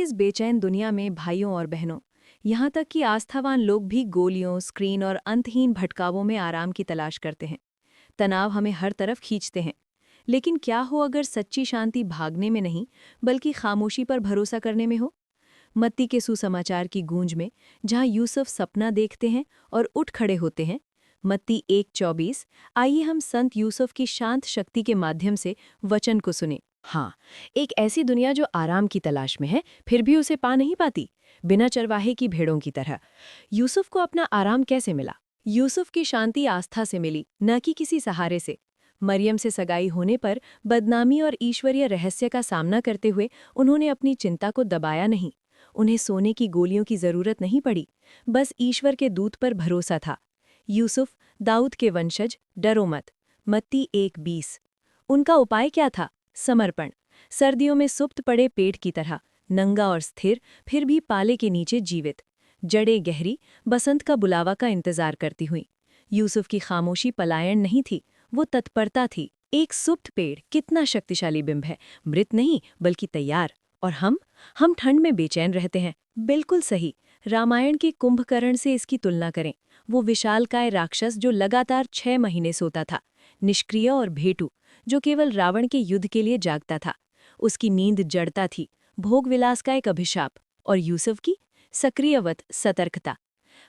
इस बेचैन दुनिया में भाइयों और बहनों, यहाँ तक कि आस्थावान लोग भी गोलियों, स्क्रीन और अंतहीन भटकावों में आराम की तलाश करते हैं। तनाव हमें हर तरफ खींचते हैं। लेकिन क्या हो अगर सच्ची शांति भागने में नहीं, बल्कि खामोशी पर भरोसा करने में हो? मत्ती के सुसमाचार की गूंज में, जहाँ यूसुफ सपना देखते हैं और उठ खड़े होते हैं, मत्ती 1:24, आइए हम संत यूसुफ की शांत शक्ति के माध्यम से वचन को सुने। हाँ, एक ऐसी दुनिया जो आराम की तलाश में है, फिर भी उसे पा नहीं पाती, बिना चरवाहे की भेड़ों की तरह। यूसुफ को अपना आराम कैसे मिला? यूसुफ की शांति आस्था से मिली, न कि किसी सहारे से। मरियम से सगाई होने पर बदनामी और ईश्वरीय रहस्य का सामना करते हुए उन्होंने अपनी चिंता को दबाया नहीं। उन्हें सोने की गोलियों की जरूरत नहीं पड़ी, बस ईश्वर के दूत पर भरोसा था। यूसुफ, दाऊद के वंशज, डरो मत। मत्ती 1:20। उनका उपाय क्या था? समर्पण। सर्दियों में सुप्त पड़े पेट की तरह, नंगा और स्थिर, फिर भी पाले के नीचे जीवित। जड़ें गहरी, बसंत का बुलावा का इंतजार करती हुई। यूसुफ की खामोशी पलायन नहीं थी, वो तत्परता थी। एक सुप्त पेड़ कितना शक्तिशाली बिंब है, मृत नहीं बल्कि तैयार। और हम ठंड में बेचैन रहते हैं। बिल्कुल सही। रामायण के कुंभकर्ण से इसकी तुलना करें। वो विशालकाय राक्षस जो लगातार 6 महीने सोता था, निष्क्रिय और भेटू, जो केवल रावण के युद्ध के लिए जागता था। उसकी नींद जड़ता थी, भोगविलास का एक अभिशाप। और यूसुफ की सक्रियवत सतर्कता,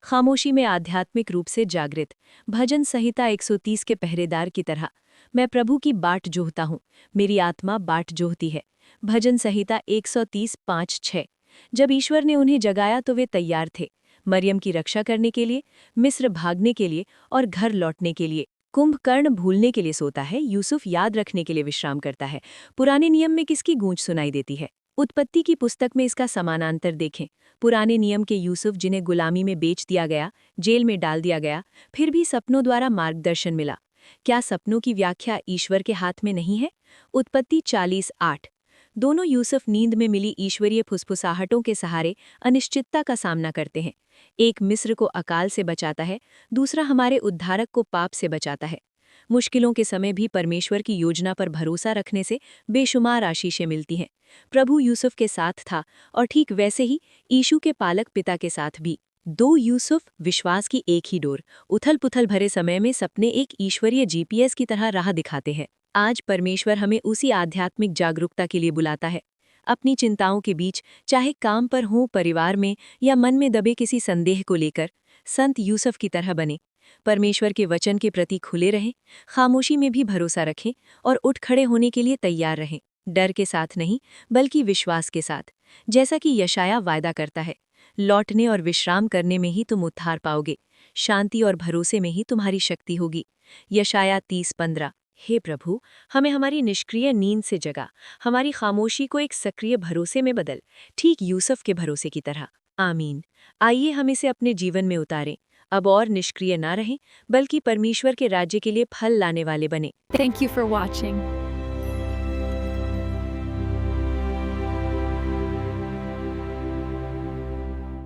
खामोशी में आध्यात्मिक रूप से जागृत, भजन संहिता 130 के पहरेदार की तरह। मैं प्रभु की बाट जोहता हूँ, मेरी आत्मा बाट जोहती है। भजन संहिता 130:5-6। जब ईश्वर ने उन्हें जगाया तो वे तैयार थे, मरियम की रक्षा करने के लिए, मिस्र भागने के लिए और घर लौटने के लिए। कुंभकर्ण भूलने के लिए सोता है, यूसुफ याद रखने के लिए विश्राम करता है। पुराने नियम में किसकी गूंज सुनाई देती है? उत्पत्ति की पुस्तक में इसका समानांतर देखें। पुराने नियम के यूसुफ, जिन्हें गुलामी में बेच दिया गया, जेल में डाल दिया गया, फिर भी सपनों द्वारा मार्गदर्शन मिला। क्या सपनों की व्याख्या ईश्वर के हाथ में नहीं है? उत्पत्ति 40:8। दोनों यूसुफ नींद में मिली ईश्वरीय फुसफुसाहटों के सहारे अनिश्चितता का सामना करते हैं। एक मिस्र को अकाल से बचाता है, दूसरा हमारे उद्धारक को पाप से बचाता है। मुश्किलों के समय भी परमेश्वर की योजना पर भरोसा रखने से बेशुमार आशीषें मिलती हैं। प्रभु यूसुफ के साथ था, और ठीक वैसे ही यीशु के पालक पिता के साथ भी। दो यूसुफ, विश्वास की एक ही डोर। उथल पुथल भरे समय में सपने एक ईश्वरीय जीपीएस की तरह राह दिखाते हैं। आज परमेश्वर हमें उसी आध्यात्मिक जागरूकता के लिए बुलाता है। अपनी चिंताओं के बीच, चाहे काम पर हो, परिवार में, या मन में दबे किसी संदेह को लेकर, संत यूसुफ की तरह बने। परमेश्वर के वचन के प्रति खुले रहें, खामोशी में भी भरोसा रखें और उठ खड़े होने के लिए तैयार रहें। डर के साथ नहीं, बल्कि विश्वास के साथ। जैसा कि यशाया वायदा करता है, लौटने और विश्राम करने में ही तुम उद्धार पाओगे, शांति और भरोसे में ही तुम्हारी शक्ति होगी। यशाया 30:15। हे प्रभु, हमें हमारी निष्क्रिय नींद से जगा, हमारी खामोशी को एक सक्रिय भरोसे में बदल, ठीक यूसुफ के भरोसे की तरह। आमीन। आइए हम इसे अपने जीवन में उतारें। अब और निष्क्रिय ना रहें, बल्कि परमेश्वर के राज्य के लिए फल लाने वाले बने। Thank you for watching.